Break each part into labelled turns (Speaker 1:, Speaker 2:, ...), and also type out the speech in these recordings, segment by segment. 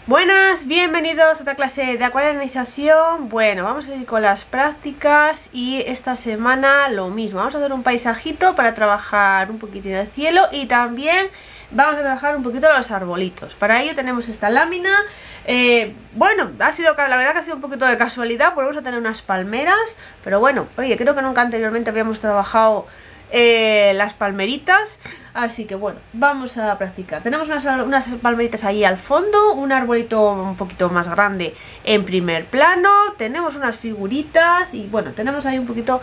Speaker 1: Buenas, bienvenidos a otra clase de acuarelización. Bueno, vamos a ir con las prácticas y esta semana lo mismo. Vamos a hacer un paisajito para trabajar un poquitín de cielo y también vamos a trabajar un poquito los arbolitos. Para ello tenemos esta lámina. Bueno, la verdad que ha sido un poquito de casualidad, porque vamos a tener unas palmeras. Pero bueno, oye, creo que nunca anteriormente habíamos trabajado las palmeritas, así que bueno, vamos a practicar. Tenemos unas palmeritas ahí al fondo, un arbolito un poquito más grande en primer plano, tenemos unas figuritas y bueno, tenemos ahí un poquito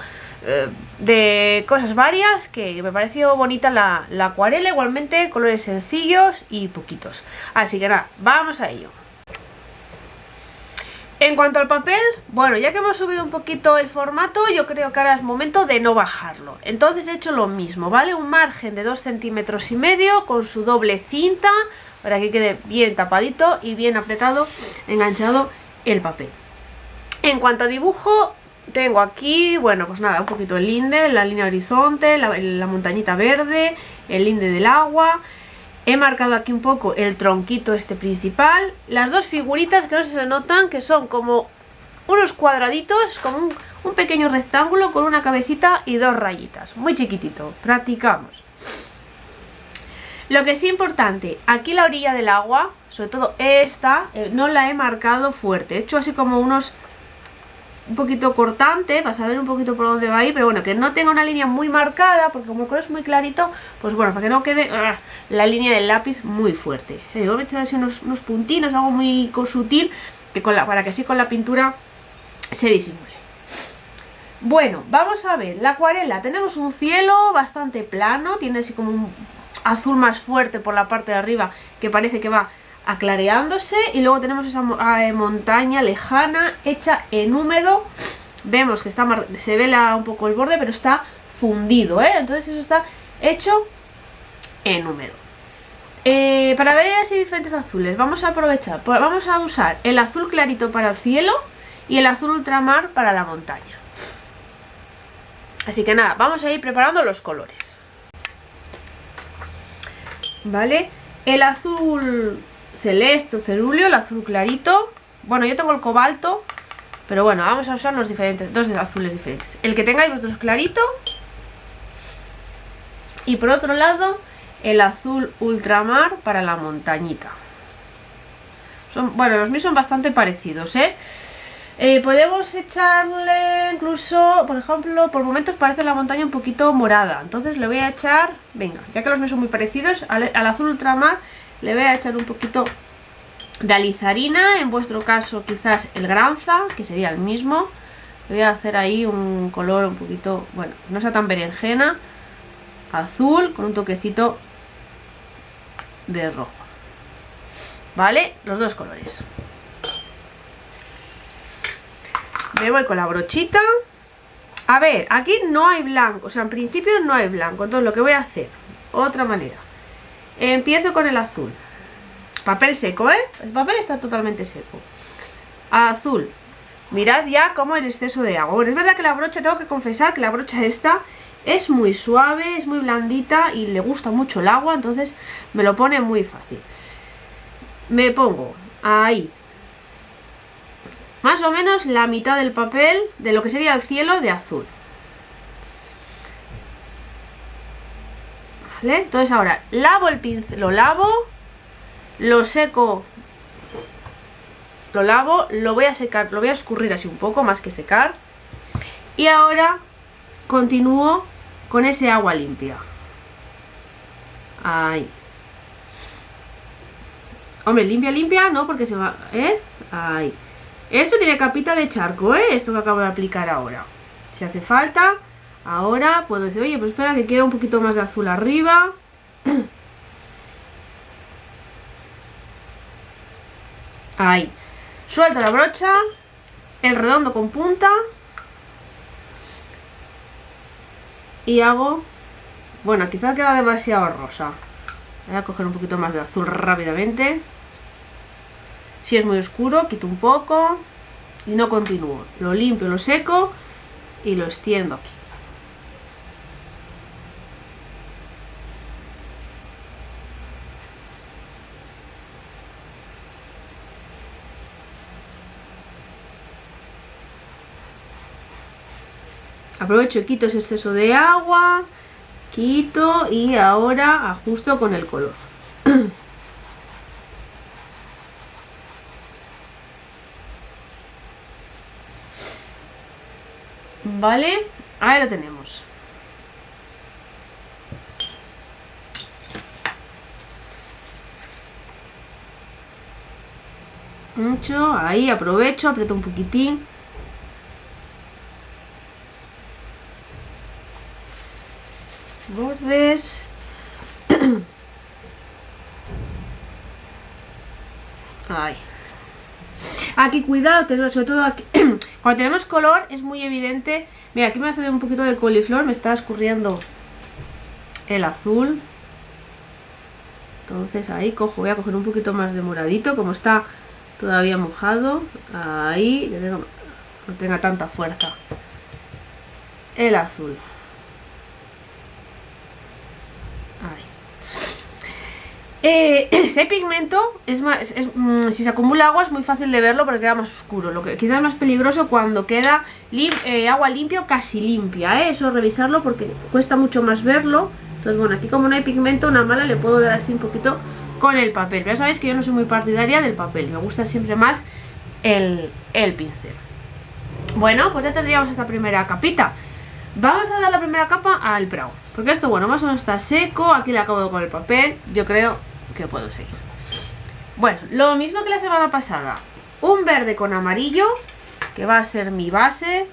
Speaker 1: de cosas varias, que me pareció bonita la acuarela, igualmente colores sencillos y poquitos, así que nada, vamos a ello. En cuanto al papel, bueno, ya que hemos subido un poquito el formato, yo creo que ahora es momento de no bajarlo. Entonces he hecho lo mismo, ¿vale? Un margen de 2,5 centímetros con su doble cinta, para que quede bien tapadito y bien apretado, enganchado el papel. En cuanto a dibujo, tengo aquí, bueno, pues nada, un poquito el linde, la línea horizonte, la montañita verde, el linde del agua. He marcado aquí un poco el tronquito principal, las dos figuritas que no sé si se notan, que son como unos cuadraditos, como un pequeño rectángulo con una cabecita y dos rayitas, muy chiquitito. Practicamos. Lo que sí es importante, aquí la orilla del agua, sobre todo esta, no la he marcado fuerte, he hecho así como un poquito cortante para saber un poquito por dónde va a ir, pero bueno, que no tenga una línea muy marcada, porque como el color es muy clarito, pues bueno, para que no quede la línea del lápiz muy fuerte. Voy a meter así unos puntinos, algo muy sutil, que para que así con la pintura se disimule. Bueno, vamos a ver, la acuarela, tenemos un cielo bastante plano, tiene así como un azul más fuerte por la parte de arriba, que parece que va aclareándose, y luego tenemos esa montaña lejana hecha en húmedo. Vemos que se ve un poco el borde, pero está fundido, entonces eso está hecho en húmedo. Para ver así diferentes azules, vamos a aprovechar, vamos a usar el azul clarito para el cielo y el azul ultramar para la montaña. Así que nada, vamos a ir preparando los colores. Vale, el azul celeste o cerúleo, el azul clarito. Bueno, yo tengo el cobalto, pero bueno, vamos a usar dos azules diferentes. El que tengáis vosotros clarito. Y por otro lado, el azul ultramar para la montañita. Bueno, los míos son bastante parecidos, podemos echarle incluso, por ejemplo, por momentos parece la montaña un poquito morada. Entonces le voy a echar, venga, ya que los míos son muy parecidos, al azul ultramar le voy a echar un poquito de alizarina, en vuestro caso quizás el granza, que sería el mismo. Le voy a hacer ahí un color un poquito, bueno, no sea tan berenjena, azul con un toquecito de rojo. ¿Vale? Los dos colores. Me voy con la brochita. A ver, aquí no hay blanco, o sea, en principio no hay blanco. Entonces lo que voy a hacer, otra manera. Empiezo con el azul. Papel seco, el papel está totalmente seco. Azul. Mirad ya cómo el exceso de agua. Bueno, es verdad que la brocha, tengo que confesar que la brocha esta es muy suave, es muy blandita y le gusta mucho el agua, entonces me lo pone muy fácil. Me pongo ahí más o menos la mitad del papel de lo que sería el cielo de azul. ¿Vale? Entonces ahora lavo el pincel, lo seco, lo lavo, lo voy a secar, lo voy a escurrir así un poco, más que secar. Y ahora continúo con ese agua limpia. Ahí. Hombre, limpia, no, porque se va, ahí. Esto tiene capita de charco, esto que acabo de aplicar ahora. Si hace falta, ahora puedo decir, oye, pues espera que quiera un poquito más de azul arriba. Ahí. Suelto la brocha, el redondo con punta. Y hago, bueno, quizás queda demasiado rosa. Voy a coger un poquito más de azul rápidamente. Si es muy oscuro, quito un poco y no continúo. Lo limpio, lo seco y lo extiendo aquí. Aprovecho y quito ese exceso de agua, quito y ahora ajusto con el color. Vale, ahí lo tenemos. Mucho, ahí aprovecho, aprieto un poquitín. Bordes. Ahí. Aquí cuidado, sobre todo aquí. Cuando tenemos color es muy evidente. Mira, aquí me va a salir un poquito de coliflor, me está escurriendo el azul. Entonces ahí cojo, voy a coger un poquito más de moradito, como está todavía mojado. Ahí, no tenga tanta fuerza. El azul. Ese pigmento si se acumula agua es muy fácil de verlo porque queda más oscuro. Lo que quizás es más peligroso cuando queda agua limpia o casi limpia, eso revisarlo porque cuesta mucho más verlo. Entonces bueno, aquí como no hay pigmento, una mala le puedo dar así un poquito con el papel. Ya sabéis que yo no soy muy partidaria del papel, me gusta siempre más el pincel. Bueno, pues ya tendríamos esta primera capita. Vamos a dar la primera capa al brown, porque esto, bueno, más o menos está seco. Aquí le acabo con el papel, yo creo que puedo seguir. Bueno, lo mismo que la semana pasada, un verde con amarillo, que va a ser mi base.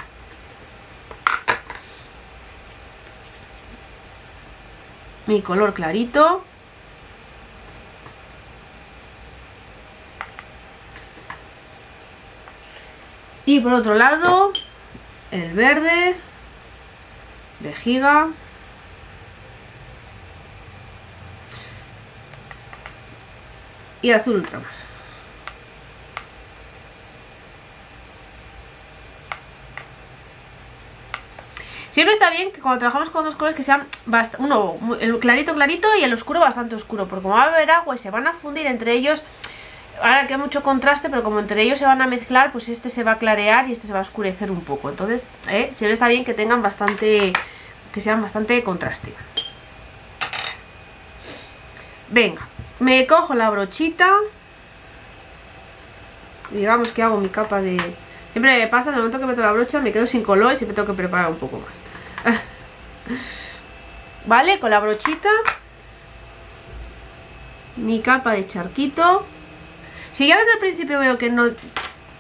Speaker 1: Mi color clarito. Y por otro lado, el verde, vejiga. Y azul ultramar. Siempre está bien que cuando trabajamos con dos colores que sean uno, el clarito clarito y el oscuro bastante oscuro, porque como va a haber agua y se van a fundir entre ellos, ahora que hay mucho contraste, pero como entre ellos se van a mezclar, pues este se va a clarear y este se va a oscurecer un poco. Entonces, siempre está bien que tengan bastante, que sean bastante contraste. Venga, me cojo la brochita. Digamos que hago mi capa de... Siempre me pasa, en el momento que meto la brocha me quedo sin color y siempre tengo que preparar un poco más. Vale, con la brochita mi capa de charquito. Si ya desde el principio veo que no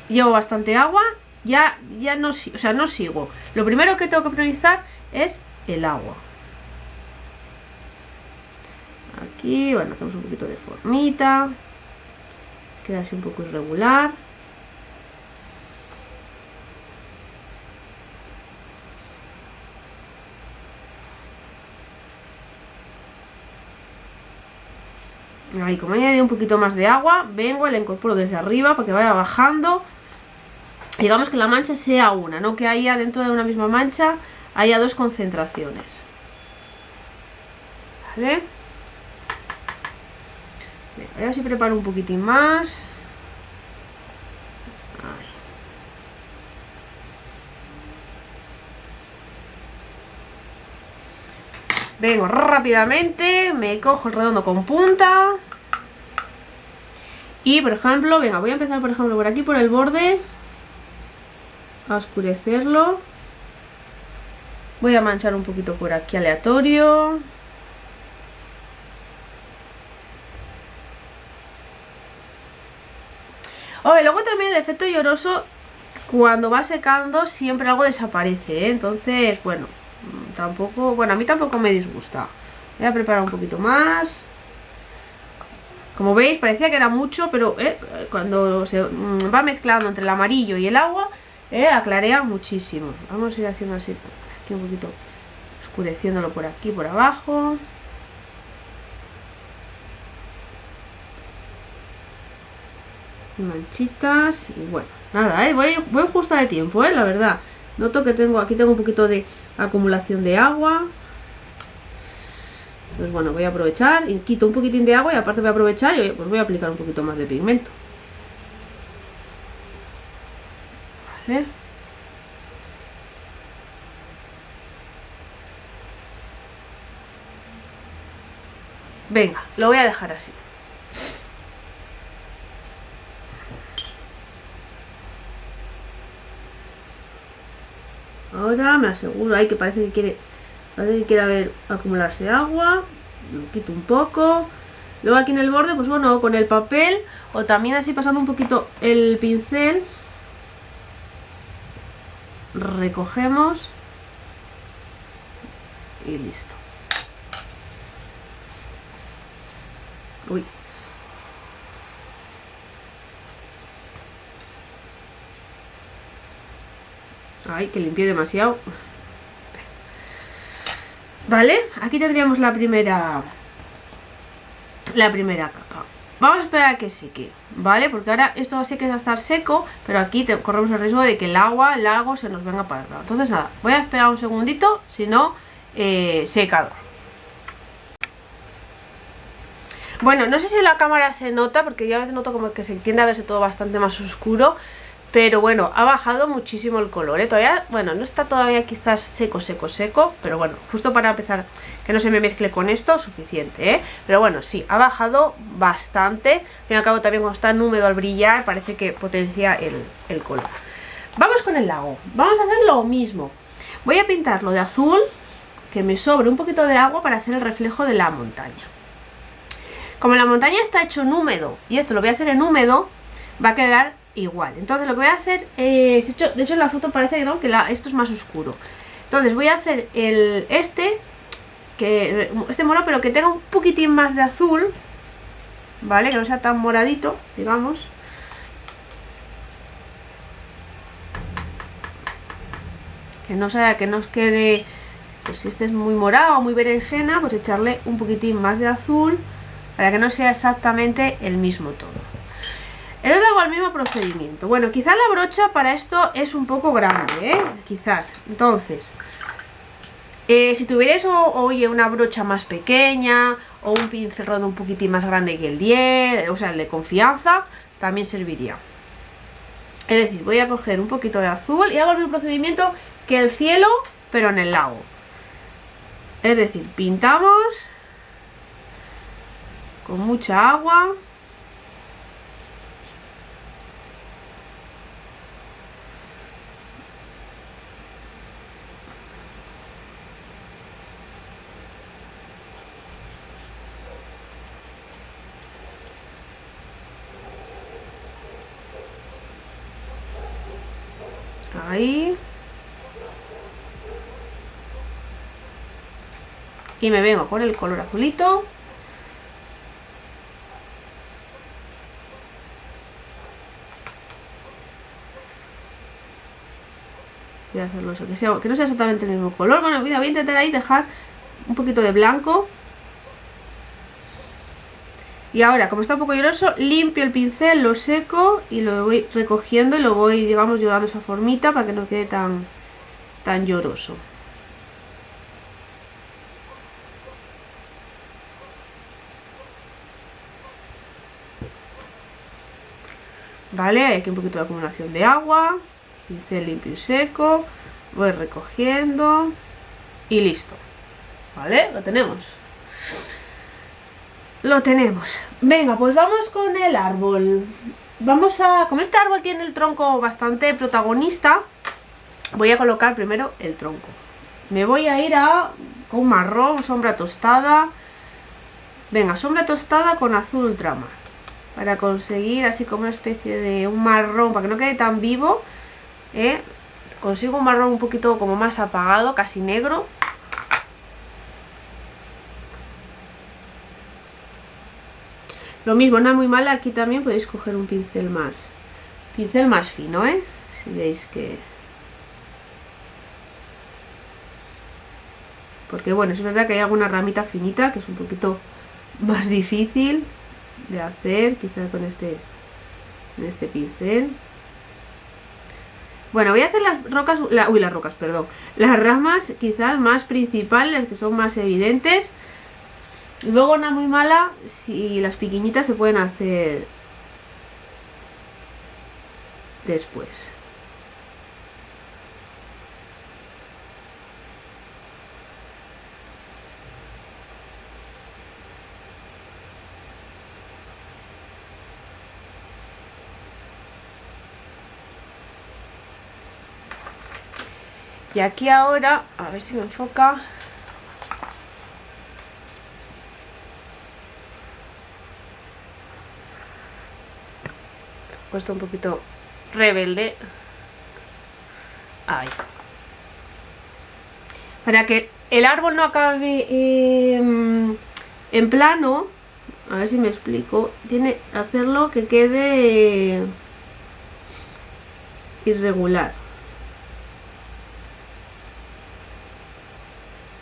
Speaker 1: llevo bastante agua, ya no, o sea, no sigo. Lo primero que tengo que priorizar es el agua. Aquí, bueno, hacemos un poquito de formita. Queda así un poco irregular. Ahí, como he añadido un poquito más de agua, vengo y la incorporo desde arriba para que vaya bajando. Digamos que la mancha sea una, no que haya dentro de una misma mancha haya dos concentraciones. Vale. A ver si preparo un poquitín más. Ahí. Vengo rápidamente, me cojo el redondo con punta. Y por ejemplo, venga, voy a empezar por ejemplo por aquí, por el borde. A oscurecerlo. Voy a manchar un poquito por aquí aleatorio. Ahora, luego también el efecto lloroso, cuando va secando siempre algo desaparece, Entonces, bueno, tampoco, bueno, a mí tampoco me disgusta. Voy a preparar un poquito más. Como veis, parecía que era mucho, pero cuando se va mezclando entre el amarillo y el agua, aclarea muchísimo. Vamos a ir haciendo así, aquí un poquito, oscureciéndolo por aquí, por abajo. Manchitas y bueno, nada, voy justa de tiempo, la verdad. Noto que aquí tengo un poquito de acumulación de agua. Entonces bueno, voy a aprovechar y quito un poquitín de agua y aparte voy a aprovechar y pues voy a aplicar un poquito más de pigmento. Vale. Venga, lo voy a dejar así. Ahora me aseguro, ahí que parece que quiere acumularse agua. Lo quito un poco. Luego aquí en el borde, pues bueno, con el papel o también así pasando un poquito el pincel, recogemos y listo. Uy. Ay, que limpié demasiado. Vale, aquí tendríamos la primera capa. Vamos a esperar a que seque, ¿vale? Porque ahora esto sí que va a estar seco, pero aquí corremos el riesgo de que el agua se nos venga para el lado. Entonces nada, voy a esperar un segundito, si no, secador. Bueno, no sé si en la cámara se nota, porque yo a veces noto como que se tiende a verse todo bastante más oscuro. Pero bueno, ha bajado muchísimo el color, ¿eh? Todavía, bueno, no está todavía quizás seco, pero bueno, justo para empezar, que no se me mezcle con esto, suficiente, ¿eh? Pero bueno, sí, ha bajado bastante. Al fin y al cabo también cuando está en húmedo al brillar parece que potencia el color. Vamos con el lago, vamos a hacer lo mismo. Voy a pintarlo de azul, que me sobre un poquito de agua para hacer el reflejo de la montaña. Como la montaña está hecho en húmedo, y esto lo voy a hacer en húmedo, va a quedar igual. Entonces lo que voy a hacer es, de hecho en la foto parece que no, que esto es más oscuro. Entonces voy a hacer este morado, pero que tenga un poquitín más de azul, ¿vale? Que no sea tan moradito, digamos. Que no sea, que nos quede, pues si este es muy morado o muy berenjena, pues echarle un poquitín más de azul para que no sea exactamente el mismo tono. Entonces hago el mismo procedimiento. Bueno, quizás la brocha para esto es un poco grande, ¿eh? Quizás. Entonces, si tuvierais, oye, una brocha más pequeña o un pincel rodo un poquitín más grande que el 10, o sea, el de confianza, también serviría. Es decir, voy a coger un poquito de azul y hago el mismo procedimiento que el cielo, pero en el lago. Es decir, pintamos con mucha agua. Ahí. Y me vengo con el color azulito. Voy a hacerlo eso, que no sea exactamente el mismo color. Bueno, mira, voy a intentar ahí dejar un poquito de blanco. Y ahora, como está un poco lloroso, limpio el pincel, lo seco y lo voy recogiendo y lo voy, digamos, llevando esa formita para que no quede tan lloroso. Vale, hay aquí un poquito de acumulación de agua, pincel limpio y seco, voy recogiendo y listo. Vale, lo tenemos. Lo tenemos. Venga, pues vamos con el árbol. Como este árbol tiene el tronco bastante protagonista, voy a colocar primero el tronco. Me voy a ir con marrón, sombra tostada. Venga, sombra tostada con azul ultramar, para conseguir así como una especie de un marrón, para que no quede tan vivo, consigo un marrón un poquito como más apagado, casi negro. Lo mismo, no es muy mala, aquí también podéis coger un pincel más fino, si veis que... Porque bueno, es verdad que hay alguna ramita finita que es un poquito más difícil de hacer, quizás con este pincel. Bueno, voy a hacer las ramas quizás más principales, las que son más evidentes. Luego, nada muy mala, si las pequeñitas se pueden hacer después. Y aquí ahora, a ver si me enfoca. He puesto un poquito rebelde. Ahí. Para que el árbol no acabe en plano, a ver si me explico, tiene que hacerlo que quede irregular.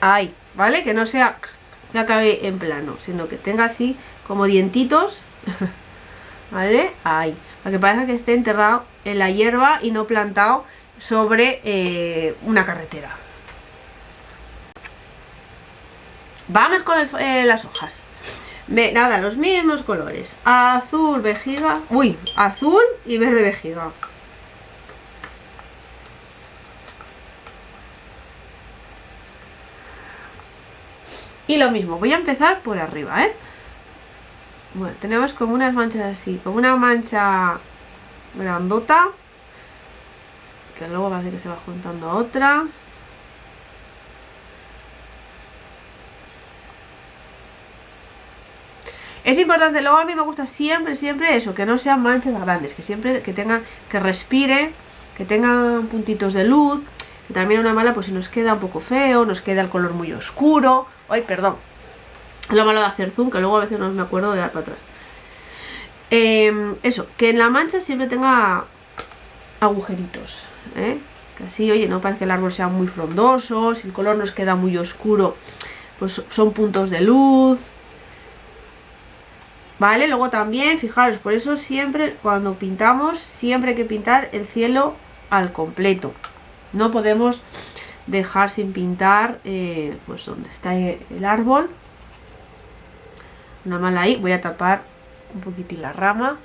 Speaker 1: Ahí, ¿vale? Que no sea que acabe en plano, sino que tenga así como dientitos, ¿vale? Ahí, para que parezca que esté enterrado en la hierba y no plantado sobre una carretera. Vamos con las hojas. Nada, los mismos colores. Azul, vejiga. Uy, azul y verde vejiga. Y lo mismo, voy a empezar por arriba, ¿eh? Bueno, tenemos como unas manchas así, como una mancha grandota, que luego va a hacer que se va juntando a otra. Es importante, luego a mí me gusta siempre eso, que no sean manchas grandes, que siempre que tengan, que respire, que tengan puntitos de luz, que también una mala pues si nos queda un poco feo, nos queda el color muy oscuro. Ay, perdón, es lo malo de hacer zoom, que luego a veces no me acuerdo de dar para atrás. Eso, que en la mancha siempre tenga agujeritos, ¿eh? Que así, oye, no parece que el árbol sea muy frondoso, si el color nos queda muy oscuro, pues son puntos de luz. Vale, luego también, fijaros, por eso siempre cuando pintamos, siempre hay que pintar el cielo al completo. No podemos dejar sin pintar pues donde está el árbol. Una mala ahí, voy a tapar un poquitín la rama.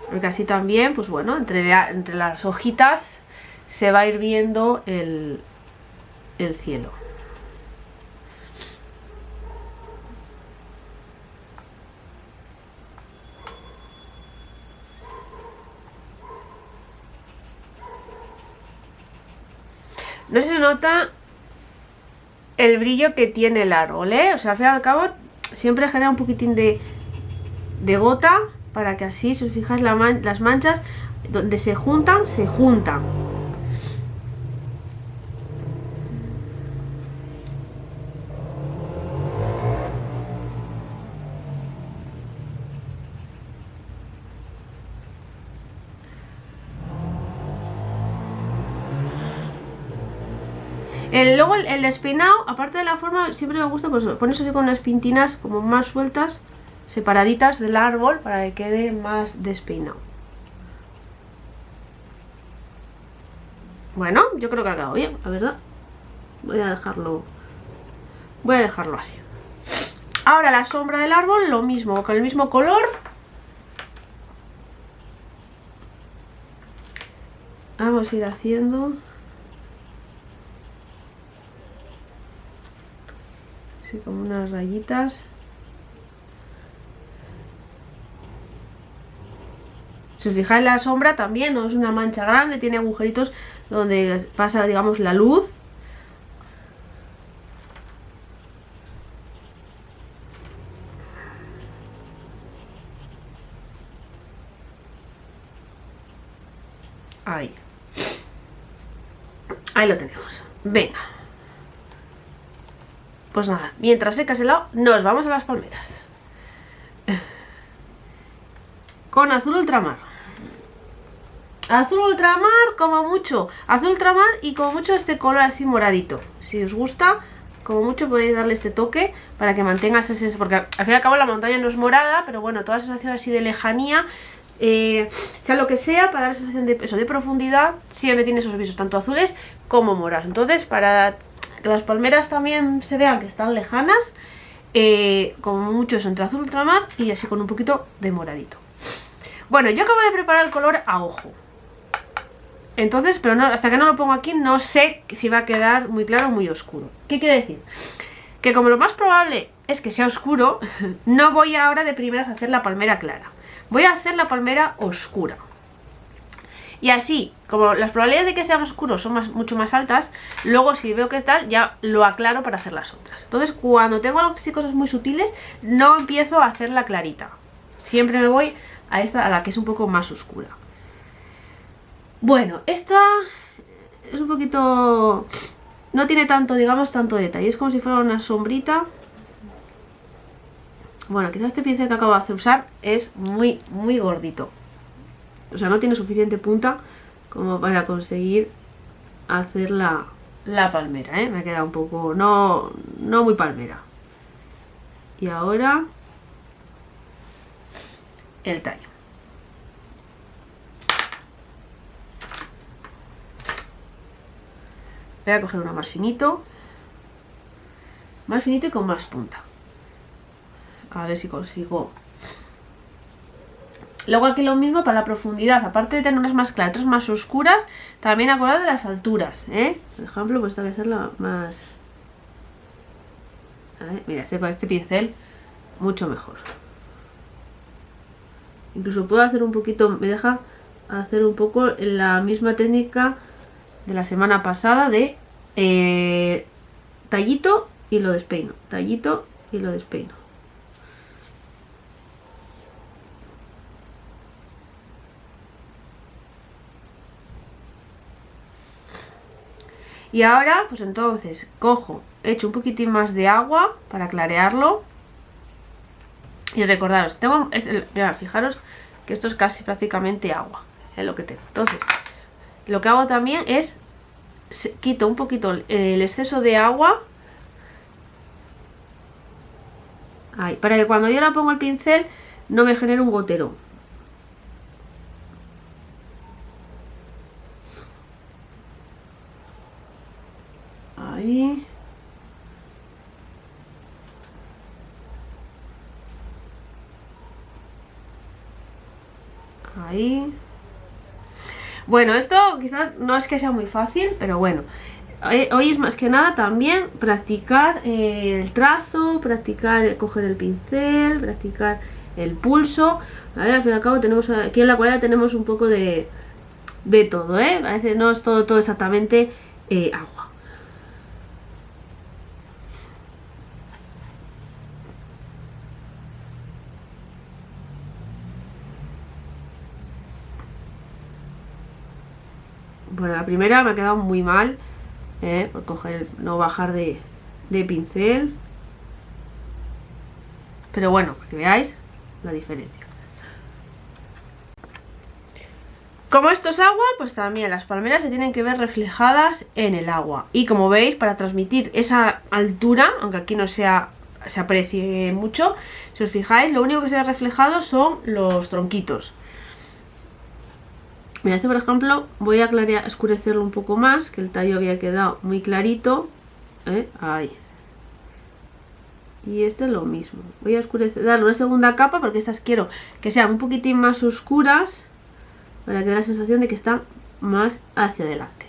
Speaker 1: Porque así también, pues bueno, entre las hojitas se va a ir viendo el cielo. No se nota el brillo que tiene el árbol, ¿eh? O sea, al fin y al cabo siempre genera un poquitín de gota para que así, si os fijáis, las manchas donde se juntan, se juntan. Luego el despeinado, aparte de la forma, siempre me gusta pues ponerse así con unas pintinas como más sueltas, separaditas del árbol, para que quede más despeinado. Bueno, yo creo que ha quedado bien, la verdad. Voy a dejarlo así. Ahora la sombra del árbol, lo mismo, con el mismo color. Vamos a ir haciendo así como unas rayitas. Si os fijáis, la sombra también no es una mancha grande, tiene agujeritos donde pasa, digamos, la luz. Ahí. Ahí lo tenemos. Venga. Pues nada, mientras seca ese lado, nos vamos a las palmeras. Con azul ultramar. Azul ultramar como mucho. Azul ultramar y como mucho este color así moradito. Si os gusta, como mucho podéis darle este toque para que mantenga esa sensación. Porque al fin y al cabo la montaña no es morada, pero bueno, toda esa sensación así de lejanía, sea lo que sea, para dar esa sensación de profundidad, siempre tiene esos visos tanto azules como morados. Entonces, para que las palmeras también se vean que están lejanas, como mucho eso entre azul ultramar y así con un poquito de moradito. Bueno, yo acabo de preparar el color a ojo. Entonces, pero no, hasta que no lo pongo aquí no sé si va a quedar muy claro o muy oscuro. ¿Qué quiere decir? Que como lo más probable es que sea oscuro, no voy ahora de primeras a hacer la palmera clara. Voy a hacer la palmera oscura. Y así, como las probabilidades de que sea más oscuro son mucho más altas, luego si veo que tal, ya lo aclaro para hacer las otras. Entonces, cuando tengo así cosas muy sutiles, no empiezo a hacer la clarita. Siempre me voy a esta, a la que es un poco más oscura. Bueno, esta es un poquito... no tiene tanto, digamos, tanto detalle. Es como si fuera una sombrita. Bueno, quizás este pincel que acabo de usar es muy gordito. O sea, no tiene suficiente punta como para conseguir hacer la palmera, ¿eh? Me ha quedado un poco... no muy palmera. Y ahora... el tallo. Voy a coger uno más finito. Más finito y con más punta. A ver si consigo... Luego aquí lo mismo para la profundidad, aparte de tener unas más claras, otras más oscuras, también acordad de las alturas, ¿eh? Por ejemplo, pues esta voy a hacerla más... a ver, mira, con este pincel mucho mejor. Incluso puedo hacer un poquito, me deja hacer un poco la misma técnica de la semana pasada de tallito y lo despeino, tallito y lo despeino. Y ahora, pues entonces, cojo, echo un poquitín más de agua para clarearlo. Y recordaros, mirad, fijaros que esto es casi prácticamente agua, lo que tengo. Entonces, lo que hago también es, quito un poquito el exceso de agua. Ahí, para que cuando yo la pongo el pincel no me genere un gotero. Ahí. Ahí. Bueno, esto quizás no es que sea muy fácil, pero bueno. Hoy es más que nada también practicar el trazo, practicar coger el pincel, practicar el pulso. ¿Vale? Al fin y al cabo tenemos aquí en la acuarela tenemos un poco de todo, ¿eh? Parece no es todo exactamente agua. Bueno, la primera me ha quedado muy mal, por coger, no bajar de pincel. Pero bueno, para que veáis la diferencia. Como esto es agua, pues también las palmeras se tienen que ver reflejadas en el agua. Y como veis, para transmitir esa altura, aunque aquí no se aprecie mucho, si os fijáis, lo único que se ve reflejado son los tronquitos. Mira, este por ejemplo voy a oscurecerlo un poco más, que el tallo había quedado muy clarito, ahí. Y este es lo mismo, voy a darle una segunda capa porque estas quiero que sean un poquitín más oscuras para que dé la sensación de que están más hacia adelante.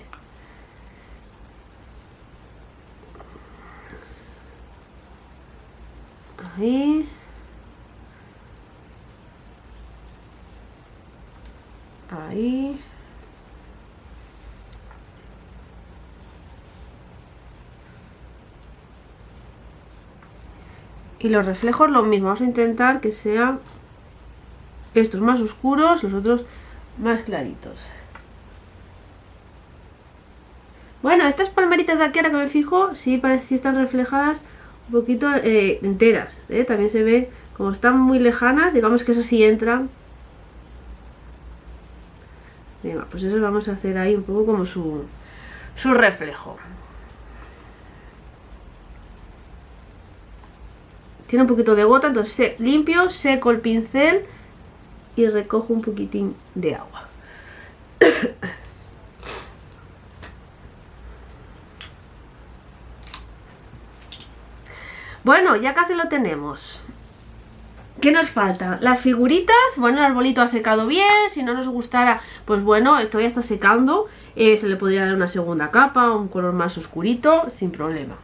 Speaker 1: Ahí. Ahí. Y los reflejos lo mismo, vamos a intentar que sean estos más oscuros, los otros más claritos. Bueno, estas palmeritas de aquí, ahora que me fijo, sí parece que están reflejadas un poquito enteras, también se ve, como están muy lejanas, digamos que esas sí entran. Venga, pues eso vamos a hacer ahí un poco como su reflejo. Tiene un poquito de gota, entonces limpio, seco el pincel y recojo un poquitín de agua. Bueno, ya casi lo tenemos. ¿Qué nos falta? Las figuritas. Bueno, el arbolito ha secado bien. Si no nos gustara, pues bueno, esto ya está secando. Se le podría dar una segunda capa, un color más oscurito, sin problema.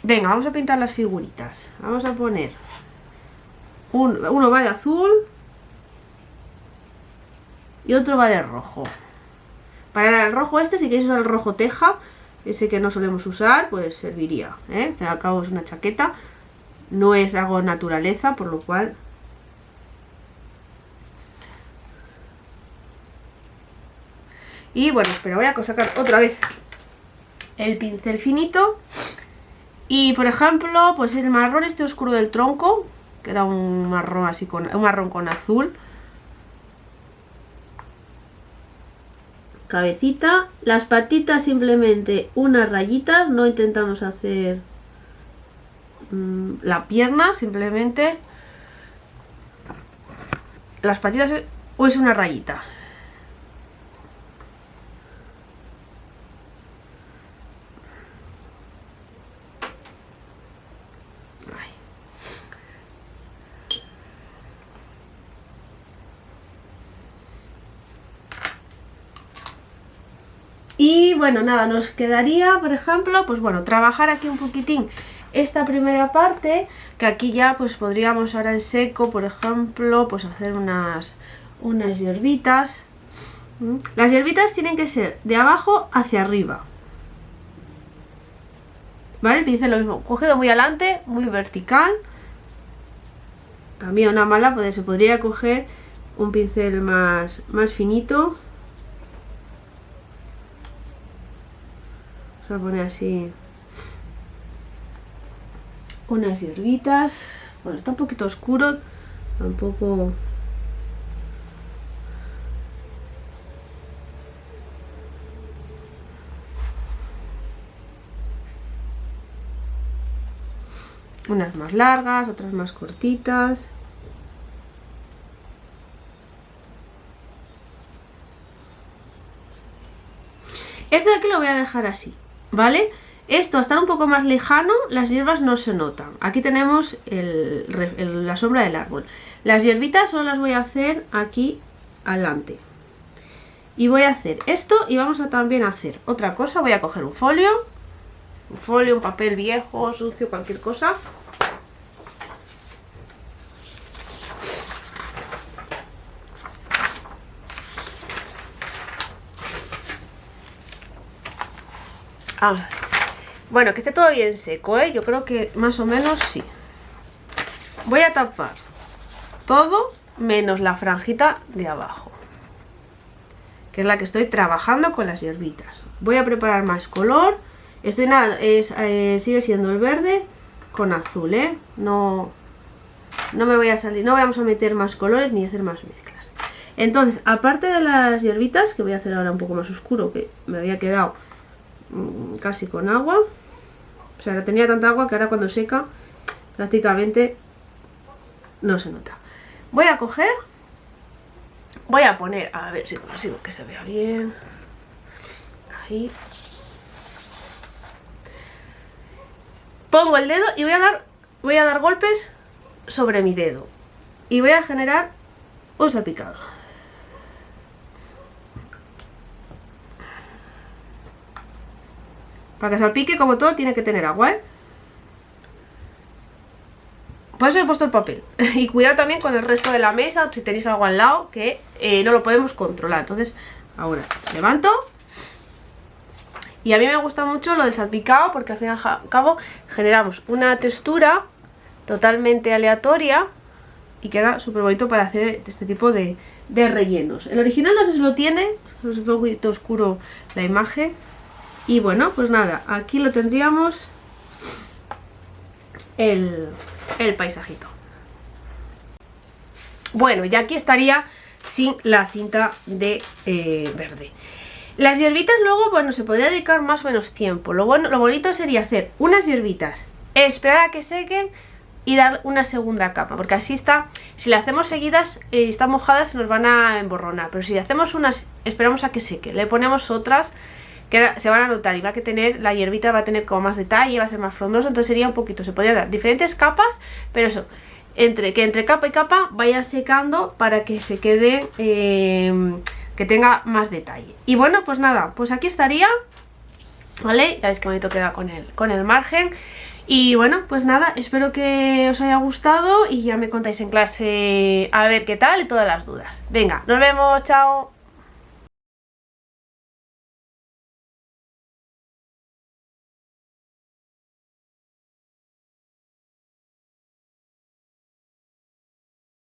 Speaker 1: Venga, vamos a pintar las figuritas. Vamos a poner uno va de azul y otro va de rojo. Para el rojo este, si queréis usar el rojo teja, ese que no solemos usar, pues serviría, ¿eh? Al fin y al cabo es una chaqueta, no es algo de naturaleza, por lo cual... Y bueno, espera, voy a sacar otra vez el pincel finito. Y por ejemplo, pues el marrón este oscuro del tronco, que era un marrón así un marrón con azul. Cabecita, las patitas simplemente unas rayitas, no intentamos hacer la pierna, simplemente las patitas es una rayita. Y bueno, nada, nos quedaría, por ejemplo, pues bueno, trabajar aquí un poquitín esta primera parte, que aquí ya pues podríamos ahora en seco, por ejemplo, pues hacer unas hierbitas. Las hierbitas tienen que ser de abajo hacia arriba, ¿vale? El pincel lo mismo, cogido muy adelante, muy vertical. También una mala, pues se podría coger un pincel más finito. Vamos a poner así unas hierbitas. Bueno, está un poquito oscuro, tampoco... Unas más largas, otras más cortitas. Esto de aquí lo voy a dejar así, ¿vale? Esto, al estar un poco más lejano, las hierbas no se notan. Aquí tenemos la sombra del árbol. Las hierbitas solo las voy a hacer aquí adelante. Y voy a hacer esto y vamos a también hacer otra cosa. Voy a coger un folio, un papel viejo, sucio, cualquier cosa. Bueno, que esté todo bien seco, ¿eh? Yo creo que más o menos sí. Voy a tapar todo menos la franjita de abajo, que es la que estoy trabajando con las hierbitas. Voy a preparar más color. Sigue siendo el verde con azul, ¿eh? No me voy a salir, no vamos a meter más colores ni hacer más mezclas. Entonces, aparte de las hierbitas, que voy a hacer ahora un poco más oscuro, que me había quedado casi con agua, o sea, tenía tanta agua que ahora cuando seca prácticamente no se nota. Voy a coger, voy a poner, a ver si consigo que se vea bien, ahí pongo el dedo y voy a dar golpes sobre mi dedo y voy a generar un salpicado. Para que salpique, como todo, tiene que tener agua, ¿eh? Por eso he puesto el papel. Y cuidado también con el resto de la mesa, si tenéis algo al lado, que no lo podemos controlar. Entonces, ahora levanto. Y a mí me gusta mucho lo del salpicado, porque al fin y al cabo generamos una textura totalmente aleatoria y queda súper bonito para hacer este tipo de rellenos. El original no sé si lo tiene, es un poquito oscuro la imagen. Y bueno, pues nada, aquí lo tendríamos el paisajito. Bueno, y aquí estaría sin la cinta de verde. Las hierbitas luego, bueno, se podría dedicar más o menos tiempo. Lo bonito sería hacer unas hierbitas, esperar a que sequen y dar una segunda capa, porque así está. Si las hacemos seguidas y están mojadas se nos van a emborronar, pero si hacemos unas, esperamos a que seque, le ponemos otras, se van a notar y la hierbita va a tener como más detalle, va a ser más frondoso, entonces sería un poquito, se podría dar diferentes capas, pero eso, entre capa y capa vaya secando para que se quede, que tenga más detalle. Y bueno, pues nada, pues aquí estaría, ¿vale? Ya veis que bonito queda con el margen. Y bueno, pues nada, espero que os haya gustado y ya me contáis en clase a ver qué tal y todas las dudas. Venga, nos vemos, chao.